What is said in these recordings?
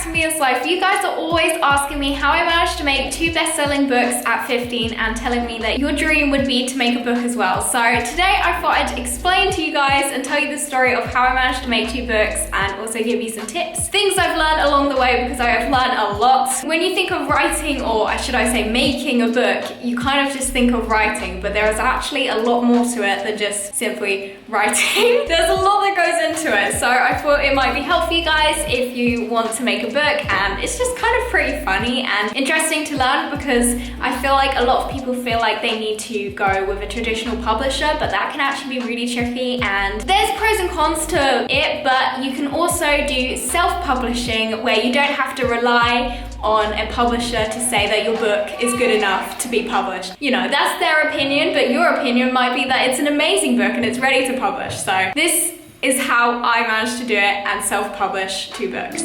to Me Is Life. You guys are always asking me how I managed to make 2 best-selling books at 15 and telling me that your dream would be to make a book as well. So today I thought I'd explain to you guys and tell you the story of how I managed to make 2 books and also give you some tips. Things I've learned along the way, because I have learned a lot. When you think of writing, or should I say making a book, you kind of just think of writing, but there is actually a lot more to it than just simply writing. There's a lot that goes into it, so I thought it might be helpful for you guys if you want to make a book, and it's just kind of pretty funny and interesting to learn, because I feel like a lot of people feel like they need to go with a traditional publisher, but that can actually be really tricky, and there's pros and cons to it. But you can also do self-publishing where you don't have to rely on a publisher to say that your book is good enough to be published. You know, that's their opinion, but your opinion might be that it's an amazing book and it's ready to publish. So this is how I managed to do it and self-publish 2 books.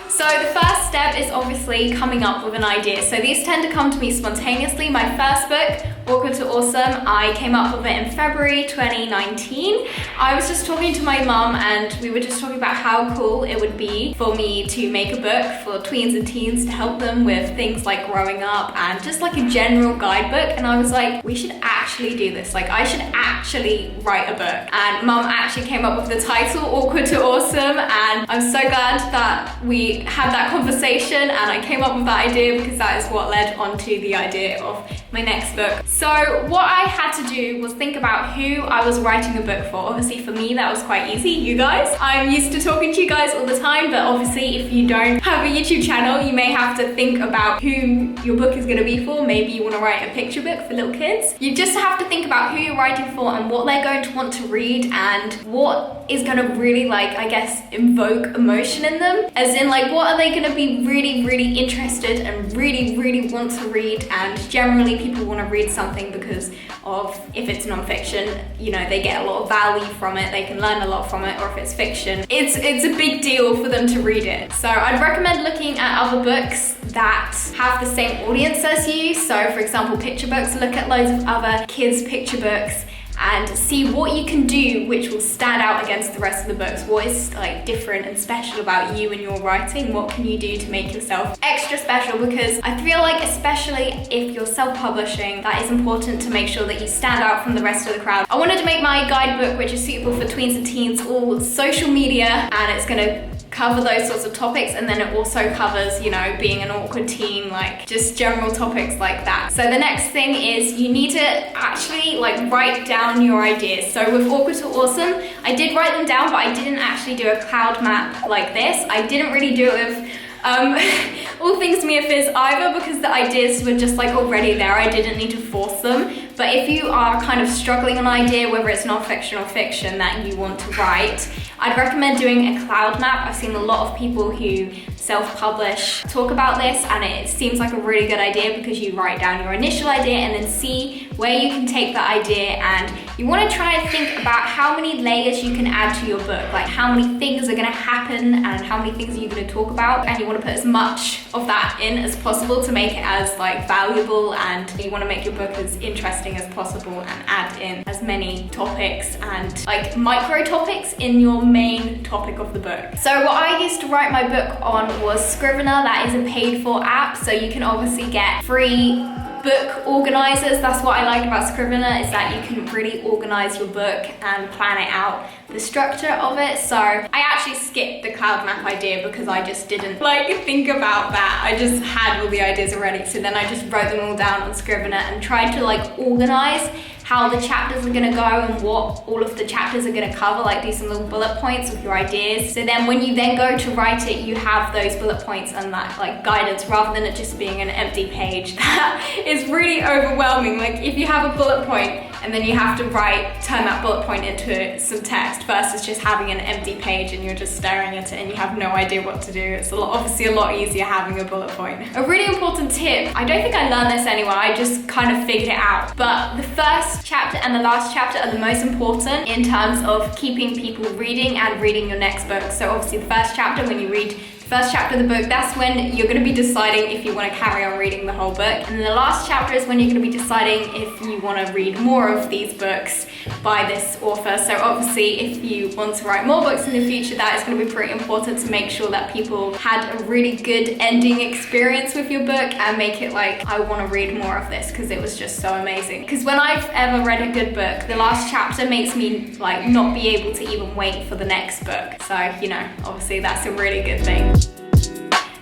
So the first step is obviously coming up with an idea. So these tend to come to me spontaneously. My first book, Awkward to Awesome, I came up with it in February 2019. I was just talking to my mum and we were just talking about how cool it would be for me to make a book for tweens and teens to help them with things like growing up and just like a general guidebook. And I was like, we should actually do this. Like, I should actually write a book. And mum actually came up with the title, Awkward to Awesome. And I'm so glad that we had that conversation and I came up with that idea, because that is what led on to the idea of my next book. So what I had to do was think about who I was writing a book for. Obviously for me that was quite easy, you guys. I'm used to talking to you guys all the time, but obviously if you don't have a YouTube channel, you may have to think about who your book is going to be for. Maybe you want to write a picture book for little kids. You just have to think about who you're writing for and what they're going to want to read and what is going to really, like, I guess, invoke emotion in them. As in, like, what are they going to be really, really interested and really, really want to read? And generally people want to read something because of, if it's non-fiction, you know, they get a lot of value from it, they can learn a lot from it, or if it's fiction, it's a big deal for them to read it. So I'd recommend looking at other books that have the same audience as you. So for example, picture books, look at loads of other kids' picture books and see what you can do which will stand out against the rest of the books. What is like different and special about you and your writing? What can you do to make yourself extra special? Because I feel like, especially if you're self-publishing, that is important to make sure that you stand out from the rest of the crowd. I wanted to make my guidebook, which is suitable for tweens and teens, all social media, and it's gonna cover those sorts of topics, and then it also covers, you know, being an awkward teen, like just general topics like that. So the next thing is you need to actually like write down your ideas. So with Awkward to Awesome, I did write them down, but I didn't actually do a cloud map like this. I didn't really do it with All Things Mia Fizz either, because the ideas were just like already there. I didn't need to force them. But if you are kind of struggling on an idea, whether it's non-fiction or fiction that you want to write, I'd recommend doing a cloud map. I've seen a lot of people who self-publish talk about this, and it seems like a really good idea because you write down your initial idea and then see where you can take that idea, and you want to try and think about how many layers you can add to your book, like how many things are going to happen and how many things are you going to talk about, and you want to put as much of that in as possible to make it as like valuable, and you want to make your book as interesting as possible and add in as many topics and like micro topics in your main topic of the book. So what I used to write my book on was Scrivener. That is a paid for app, so you can obviously get free book organizers. That's what I like about Scrivener, is that you can really organize your book and plan it out, the structure of it. So I actually skipped the cloud map idea because I just didn't like think about that. I just had all the ideas already, so then I just wrote them all down on Scrivener and tried to like organize how the chapters are gonna go and what all of the chapters are gonna cover, like do some little bullet points with your ideas. So then when you then go to write it, you have those bullet points and that like guidance, rather than it just being an empty page. That is really overwhelming. Like if you have a bullet point and then you have to turn that bullet point into some text versus just having an empty page and you're just staring at it and you have no idea what to do. It's obviously a lot easier having a bullet point. A really important tip, I don't think I learned this anywhere, I just kind of figured it out, but the first chapter and the last chapter are the most important in terms of keeping people reading and reading your next book. So obviously the first chapter, when you read the first chapter of the book, that's when you're going to be deciding if you want to carry on reading the whole book. And then the last chapter is when you're going to be deciding if you want to read more of these books by this author. So obviously, if you want to write more books in the future, that is going to be pretty important to make sure that people had a really good ending experience with your book and make it like, I want to read more of this because it was just so amazing. Because when I've ever read a good book, the last chapter makes me like not be able to even wait for the next book. So, you know, obviously that's a really good thing.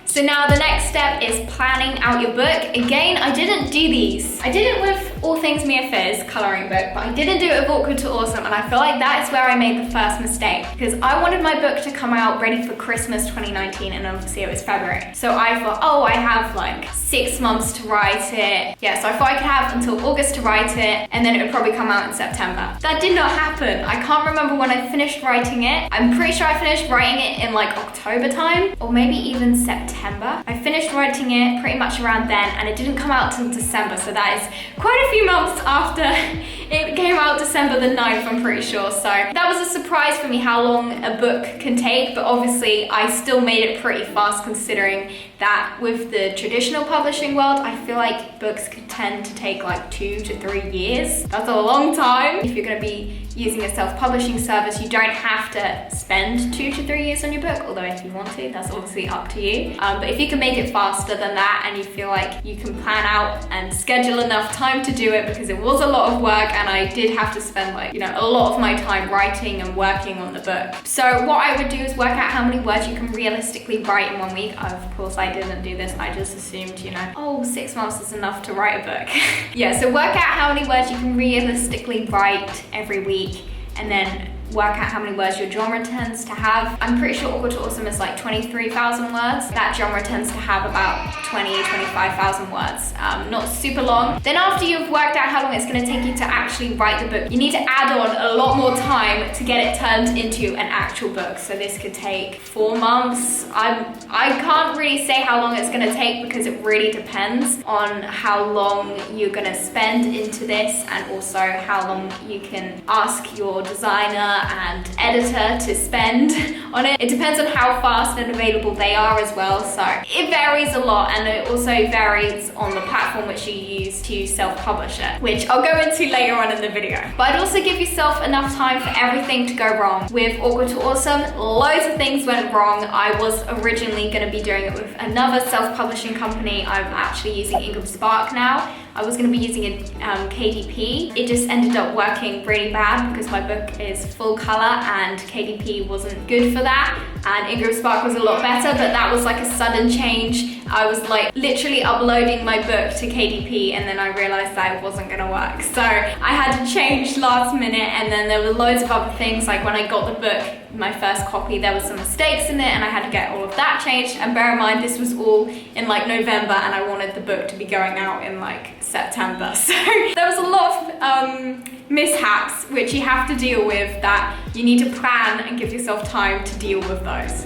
So now the next step is planning out your book. Again, I didn't do these. I did it with All Things Mia Fizz coloring book, but I didn't do it with Awkward to Awesome, and I feel like that is where I made the first mistake because I wanted my book to come out ready for Christmas 2019, and obviously it was February. So I thought, oh, I have like 6 months to write it. Yeah, so I thought I could have until August to write it, and then it would probably come out in September. That did not happen. I can't remember when I finished writing it. I'm pretty sure I finished writing it in like October time, or maybe even September. I finished writing it pretty much around then, and it didn't come out till December, so that is quite a few months after it came out, December the 9th, I'm pretty sure. So that was a surprise for me how long a book can take, but obviously I still made it pretty fast considering that with the traditional publishing world, I feel like books could tend to take like 2 to 3 years. That's a long time. If you're going to be using a self-publishing service, you don't have to spend 2 to 3 years on your book, although if you want to, that's obviously up to you. But if you can make it faster than that and you feel like you can plan out and schedule enough time to do it, because it was a lot of work and I did have to spend like, you know, a lot of my time writing and working on the book. So what I would do is work out how many words you can realistically write in 1 week. Of course, I didn't do this. I just assumed, you know, oh, 6 months is enough to write a book. Yeah, so work out how many words you can realistically write every week, and then work out how many words your genre tends to have. I'm pretty sure Awkward to Awesome is like 23,000 words. That genre tends to have about 25,000 words. Not super long. Then after you've worked out how long it's going to take you to actually write the book, you need to add on a lot more time to get it turned into an actual book. So this could take 4 months. I can't really say how long it's going to take because it really depends on how long you're going to spend into this, and also how long you can ask your designer and editor to spend on it. It depends on how fast and available they are as well, so it varies a lot, and it also varies on the platform which you use to self-publish it, which I'll go into later on in the video. But I'd also give yourself enough time for everything to go wrong. With Awkward to Awesome, loads of things went wrong. I was originally going to be doing it with another self-publishing company. I'm actually using Ingram Spark now. I was going to be using a KDP. It just ended up working really bad because my book is full color and KDP wasn't good for that, and Ingram Spark was a lot better, but that was like a sudden change. I was like literally uploading my book to KDP, and then I realized that it wasn't going to work. So I had to change last minute, and then there were loads of other things, like when I got the book, my first copy, there were some mistakes in it and I had to get all of that changed. And bear in mind, this was all in like November and I wanted the book to be going out in like September. So there was a lot of mishaps which you have to deal with, that you need to plan and give yourself time to deal with those.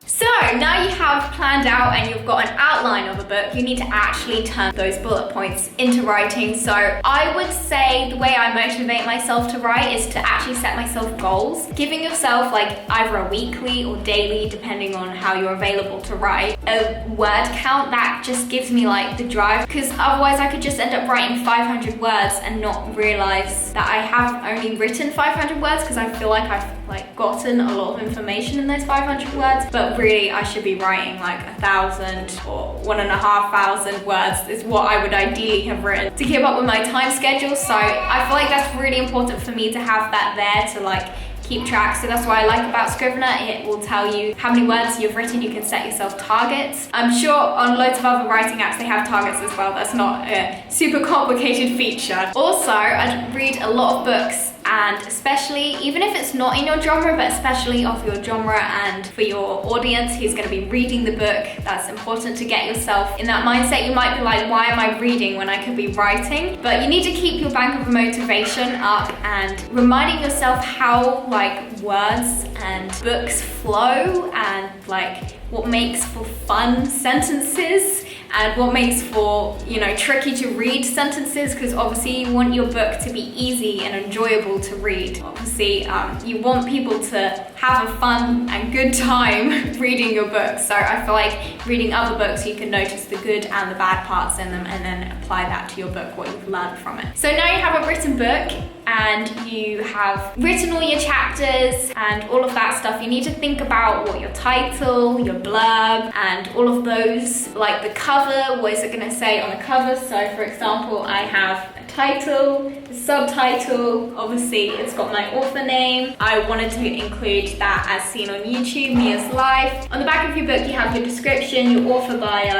So now you have planned out and you've got an outline of a book, you need to actually turn those bullet points into writing. So I would say the way I motivate myself to write is to actually set myself goals. Giving yourself like either a weekly or daily, depending on how you're available to write, a word count, that just gives me like the drive, because otherwise I could just end up writing 500 words and not realize that I have only written 500 words because I feel like I've like gotten a lot of information in those 500 words, but really I should be writing like 1,000 or 1,500 words is what I would ideally have written to keep up with my time schedule. So I feel like that's really important for me to have that there to like keep track. So that's what I like about Scrivener. It will tell you how many words you've written. You can set yourself targets. I'm sure on loads of other writing apps they have targets as well. That's not a super complicated feature. Also, I read a lot of books, and especially, even if it's not in your genre, but especially of your genre and for your audience who's going to be reading the book, that's important to get yourself in that mindset. You might be like, why am I reading when I could be writing? But you need to keep your bank of motivation up and reminding yourself how like words and books flow and like what makes for fun sentences and what makes for, you know, tricky to read sentences, because obviously you want your book to be easy and enjoyable to read. Obviously, you want people to have a fun and good time reading your book. So I feel like reading other books, you can notice the good and the bad parts in them and then apply that to your book, what you've learned from it. So now you have a written book and you have written all your chapters and all of that stuff. You need to think about what your title, your blurb, and all of those, like the cover, what is it gonna say on the cover? So for example, I have a title, the subtitle, obviously it's got my author name. I wanted to include that as seen on YouTube, Mia's life. On the back of your book, you have your description, your author bio,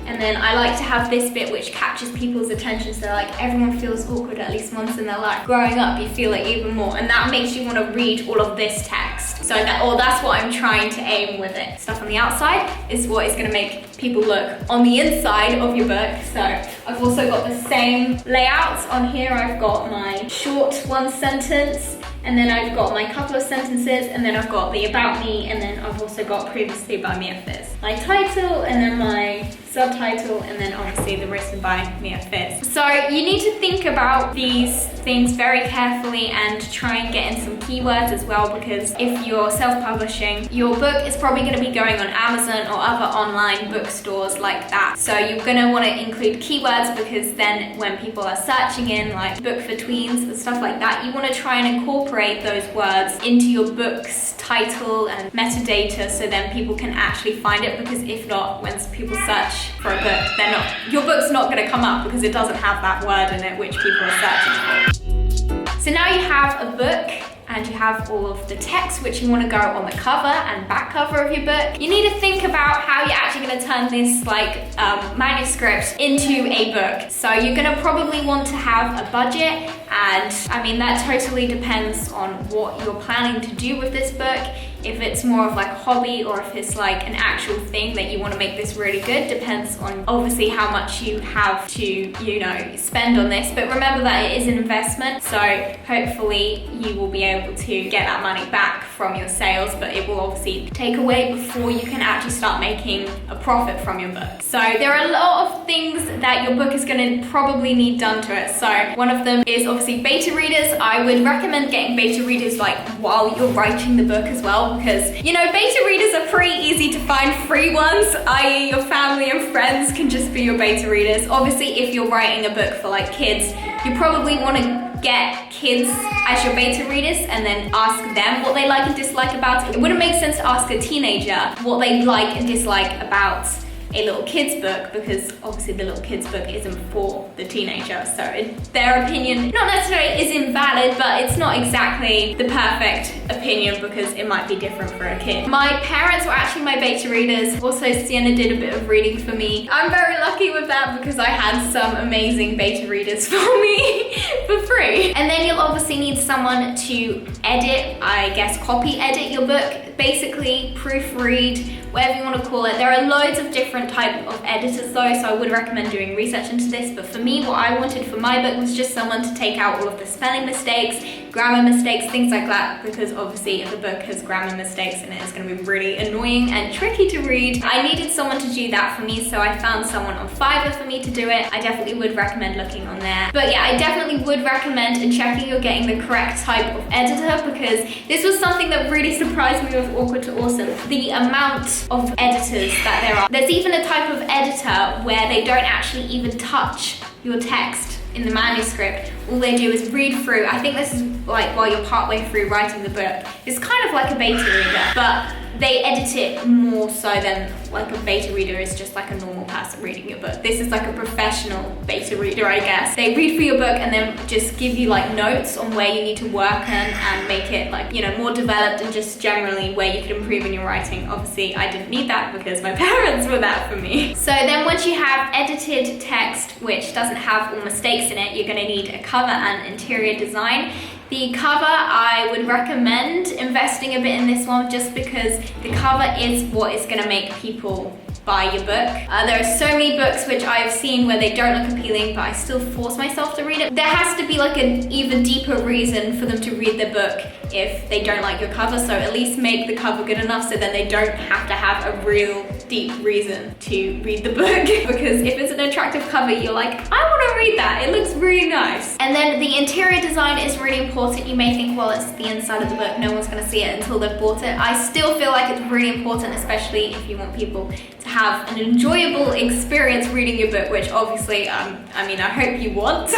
and then I like to have this bit which captures people's attention, so like everyone feels awkward at least once in their life. Growing up, you feel it even more, and that makes you want to read all of this text. So that's what I'm trying to aim with it. Stuff on the outside is what is going to make people look on the inside of your book. So I've also got the same layouts on here. I've got my short one sentence, and then I've got my couple of sentences, and then I've got the about me, and then I've also got previously by Mia Fierce. My title, and then my subtitle, and then obviously the written by Mia Fierce. So you need to think about these things very carefully and try and get in some keywords as well, because if you're self-publishing, your book is probably going to be going on Amazon or other online bookstores like that. So you're going to want to include keywords, because then when people are searching in like book for tweens and stuff like that, you want to try and incorporate those words into your book's title and metadata, so then people can actually find it, because if not, when people search for a book, your book's not going to come up because it doesn't have that word in it which people are searching for. So now you have a book and you have all of the text which you want to go on the cover and back cover of your book. You need to think about how you're actually going to turn this like manuscript into a book. So you're going to probably want to have a budget, and I mean that totally depends on what you're planning to do with this book. If it's more of like a hobby, or if it's like an actual thing that you want to make this really good, depends on obviously how much you have to, you know, spend on this. But remember that it is an investment, so hopefully you will be able to get that money back from your sales, but it will obviously take away before you can actually start making a profit from your book. So there are a lot of things that your book is going to probably need done to it. So one of them is obviously beta readers. I would recommend getting beta readers like while you're writing the book as well, because you know, beta readers are pretty easy to find. Free ones, i.e. your family and friends, can just be your beta readers. Obviously if you're writing a book for like kids, you probably want to get kids as your beta readers and then ask them what they like and dislike about it. It wouldn't make sense to ask a teenager what they like and dislike about a little kid's book, because obviously the little kid's book isn't for the teenager, so their opinion not necessarily is invalid, but it's not exactly the perfect opinion because it might be different for a kid. My parents were actually my beta readers. Also Sienna did a bit of reading for me. I'm very lucky with that because I had some amazing beta readers for me for free. And then you'll obviously need someone to edit, I guess copy edit your book, basically proofread, whatever you want to call it. There are loads of different type of editors though, so I would recommend doing research into this. But for me, what I wanted for my book was just someone to take out all of the spelling mistakes, grammar mistakes, things like that, because obviously if a book has grammar mistakes in it, it's going to be really annoying and tricky to read. I needed someone to do that for me, so I found someone on Fiverr for me to do it. I definitely would recommend looking on there. But yeah, I definitely would recommend checking you're getting the correct type of editor, because this was something that really surprised me with Awkward to Awesome, the amount of editors that there are. There's even a type of editor where they don't actually even touch your text in the manuscript. All they do is read through. I think this is like while you're partway through writing the book. It's kind of like a beta reader, but they edit it more so than like a beta reader is just like a normal person reading your book. This is like a professional beta reader, I guess. They read through your book and then just give you like notes on where you need to work on and make it like, you know, more developed and just generally where you could improve in your writing. Obviously, I didn't need that because my parents were that for me. So then once you have edited text, which doesn't have all mistakes in it, you're gonna need a cover and interior design. The cover, I would recommend investing a bit in this one just because the cover is what is going to make people buy your book. There are so many books which I've seen where they don't look appealing, but I still force myself to read it. There has to be like an even deeper reason for them to read the book if they don't like your cover, so at least make the cover good enough so then they don't have to have a real deep reason to read the book because if it's an attractive cover, you're like, I want to read that. It looks really nice. And then the interior design is really important. You may think, well, it's the inside of the book. No one's going to see it until they've bought it. I still feel like it's really important, especially if you want people to have an enjoyable experience reading your book, which obviously, I mean, I hope you want.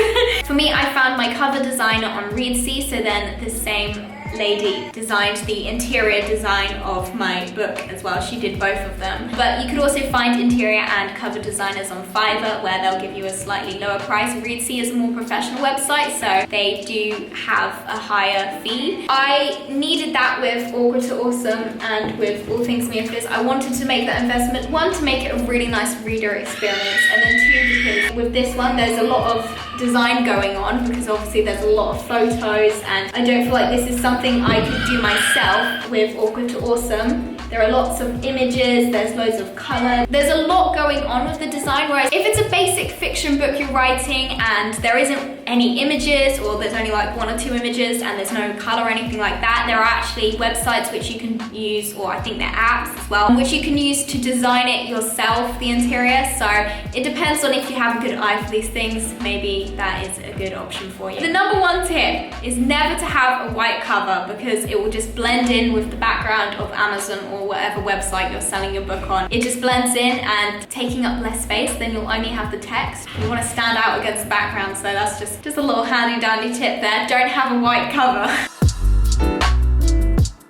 For me, I found my cover designer on Reedsy, so then the same lady designed the interior design of my book as well. She did both of them. But you could also find interior and cover designers on Fiverr where they'll give you a slightly lower price. Reedsy is a more professional website, so they do have a higher fee. I needed that with Awkward to Awesome and with All Things Me After This. I wanted to make that investment, one, to make it a really nice reader experience, and then two, because with this one there's a lot of design going on, because obviously there's a lot of photos, and I don't feel like this is something I could do myself with Awkward to Awesome. There are lots of images, there's loads of color. There's a lot going on with the design, whereas if it's a basic fiction book you're writing and there isn't any images, or there's only like 1 or 2 images and there's no color or anything like that, there are actually websites which you can use, or I think they're apps as well, which you can use to design it yourself, the interior. So it depends on if you have a good eye for these things. Maybe that is a good option for you. The number 1 tip is never to have a white cover, because it will just blend in with the background of Amazon or whatever website you're selling your book on. It just blends in, and taking up less space, then you'll only have the text. You want to stand out against the background, so that's just a little handy dandy tip there. Don't have a white cover.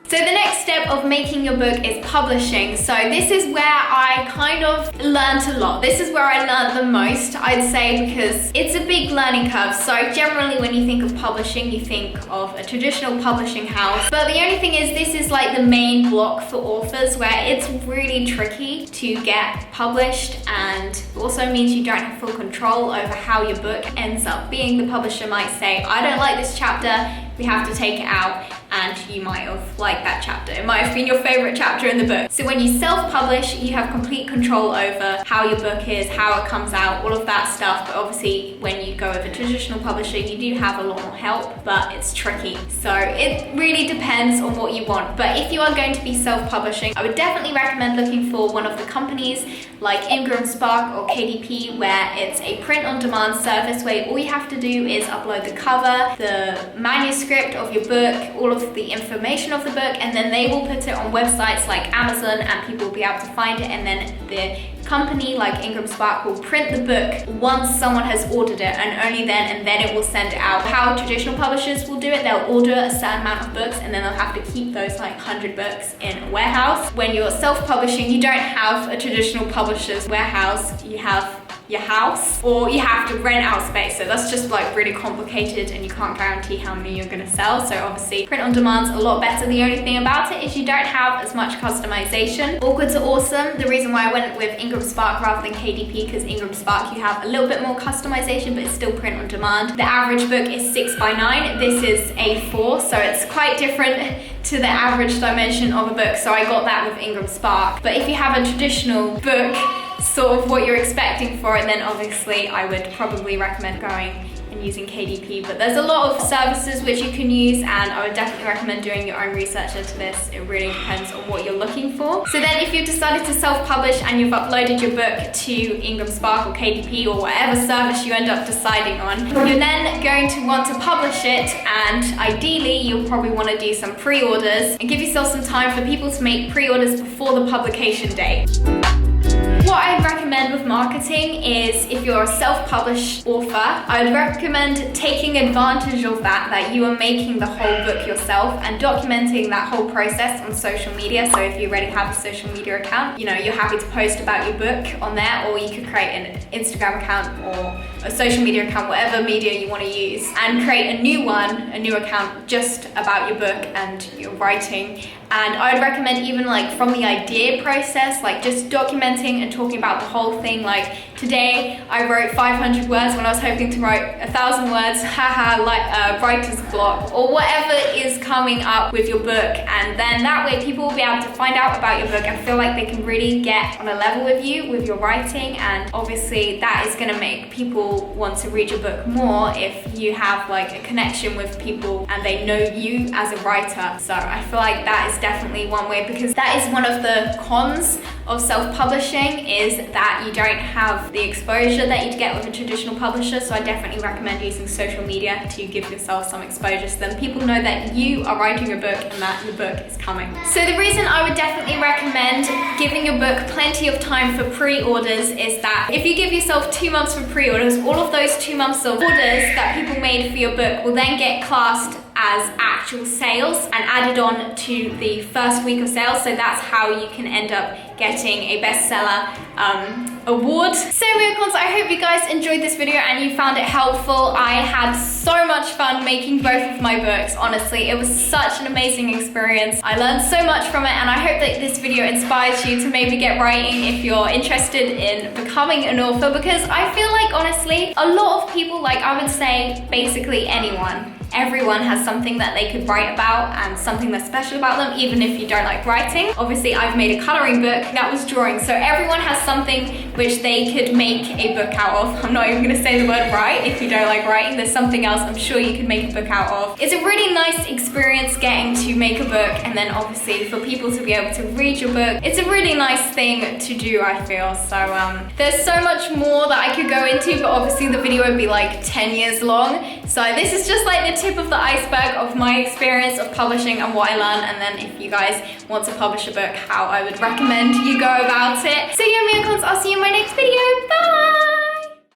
So the next step of making your book is publishing. So this is where I kind of learned a lot. This is where I learned the most, I'd say, because it's a big learning curve. So generally when you think of publishing, you think of a traditional publishing house. But the only thing is, this is like the main block for authors, where it's really tricky to get published, and also means you don't have full control over how your book ends up being. The publisher might say, I don't like this chapter, we have to take it out, and you might have liked that chapter. It might have been your favorite chapter in the book. So when you self-publish, you have complete control over how your book is, how it comes out, all of that stuff. But obviously when you go with a traditional publisher, you do have a lot more help, but it's tricky. So it really depends on what you want. But if you are going to be self-publishing, I would definitely recommend looking for one of the companies like Ingram Spark or KDP, where it's a print-on-demand service where all you have to do is upload the cover, the manuscript of your book, all of the information of the book, and then they will put it on websites like Amazon, and people will be able to find it, and then the company like Ingram Spark will print the book once someone has ordered it, and only then, and then it will send it out. How traditional publishers will do it, they'll order a certain amount of books, and then they'll have to keep those like 100 books in a warehouse. When you're self-publishing, you don't have a traditional publisher's warehouse, you have your house, or you have to rent out space. So that's just like really complicated, and you can't guarantee how many you're gonna sell. So obviously print on demand's a lot better. The only thing about it is you don't have as much customization. Awkward to Awesome, the reason why I went with Ingram Spark rather than KDP, because Ingram Spark you have a little bit more customization, but it's still print on demand. The average book is 6x9. This is A4, so it's quite different to the average dimension of a book. So I got that with Ingram Spark. But if you have a traditional book, sort of what you're expecting for it, then obviously I would probably recommend going and using KDP. But there's a lot of services which you can use, and I would definitely recommend doing your own research into this. It really depends on what you're looking for. So then if you've decided to self-publish and you've uploaded your book to Ingram Spark or KDP or whatever service you end up deciding on, you're then going to want to publish it, and ideally you'll probably want to do some pre-orders and give yourself some time for people to make pre-orders before the publication date. What I'd recommend with marketing is, if you're a self-published author, I would recommend taking advantage of that you are making the whole book yourself, and documenting that whole process on social media. So if you already have a social media account, you know, you're happy to post about your book on there, or you could create an Instagram account or a social media account, whatever media you want to use, and create a new account just about your book and your writing. And I would recommend, even like from the idea process, like just documenting and talking about the whole thing. Like, today I wrote 500 words when I was hoping to write 1,000 words, haha, like writer's block, or whatever is coming up with your book. And then that way people will be able to find out about your book and feel like they can really get on a level with you, with your writing. And obviously that is going to make people want to read your book more if you have like a connection with people and they know you as a writer. So I feel like that is definitely one way, because that is one of the cons of self-publishing is that you don't have the exposure that you'd get with a traditional publisher, so I definitely recommend using social media to give yourself some exposure so then people know that you are writing a book and that your book is coming. So the reason I would definitely recommend giving your book plenty of time for pre-orders is that if you give yourself 2 months for pre-orders, all of those 2 months of orders that people made for your book will then get classed as actual sales and added on to the first week of sales, so that's how you can end up getting a bestseller award. So Miracons, I hope you guys enjoyed this video and you found it helpful. I had so much fun making both of my books, honestly. It was such an amazing experience. I learned so much from it, and I hope that this video inspires you to maybe get writing if you're interested in becoming an author, because I feel like, honestly, a lot of people, like I would say basically everyone has something that they could write about and something that's special about them, even if you don't like writing. Obviously, I've made a coloring book that was drawing, so everyone has something which they could make a book out of. I'm not even gonna say the word write if you don't like writing. There's something else I'm sure you could make a book out of. It's a really nice experience getting to make a book, and then obviously for people to be able to read your book. It's a really nice thing to do, I feel. So there's so much more that I could go into, but obviously the video would be like 10 years long. So this is just like the tip of the iceberg of my experience of publishing and what I learned, and then if you guys want to publish a book, how I would recommend you go about it. So yeah, Miracons, I'll see you in my next video.